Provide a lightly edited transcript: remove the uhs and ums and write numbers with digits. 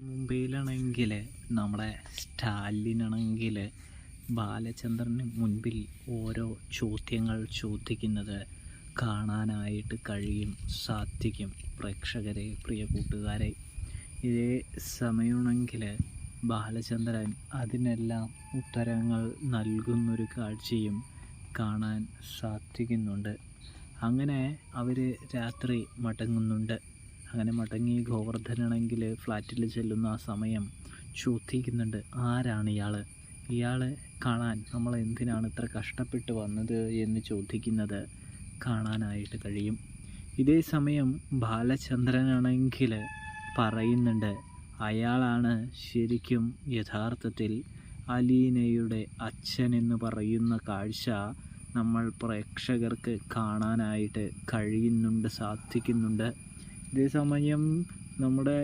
മുംബൈയിലാണെങ്കിൽ നമ്മുടെ സ്റ്റാലിനാണെങ്കിൽ ബാലചന്ദ്രന് മുൻപിൽ ഓരോ ചോദ്യങ്ങൾ ചോദിക്കുന്നത് കാണാനായിട്ട് സാധിക്കും. പ്രേക്ഷകരെ, പ്രിയ കൂട്ടുകാരെ, ഇതേ സമയമാണെങ്കിൽ ബാലചന്ദ്രൻ അതിനെല്ലാം ഉത്തരങ്ങൾ നൽകുന്നൊരു കാഴ്ചയും കാണാൻ സാധിക്കുന്നുണ്ട്. അങ്ങനെ അവർ രാത്രി മടങ്ങുന്നുണ്ട്. അങ്ങനെ മടങ്ങി ഗോവർദ്ധനാണെങ്കിൽ ഫ്ലാറ്റിൽ ചെല്ലുന്ന ആ സമയം ചോദിക്കുന്നുണ്ട്, ആരാണ് ഇയാൾ കാണാൻ നമ്മൾ എന്തിനാണ് ഇത്ര കഷ്ടപ്പെട്ട് വന്നത് എന്ന് ചോദിക്കുന്നത് കാണാനായിട്ട് കഴിയും. ഇതേ സമയം ബാലചന്ദ്രനാണെങ്കിൽ പറയുന്നുണ്ട്, അയാളാണ് ശരിക്കും യഥാർത്ഥത്തിൽ അലീനയുടെ അച്ഛൻ എന്ന് പറയുന്ന കാഴ്ച നമ്മൾ പ്രേക്ഷകർക്ക് കാണാനായിട്ട് സാധിക്കുന്നുണ്ട്. ഇതേ സമയം നമ്മുടെ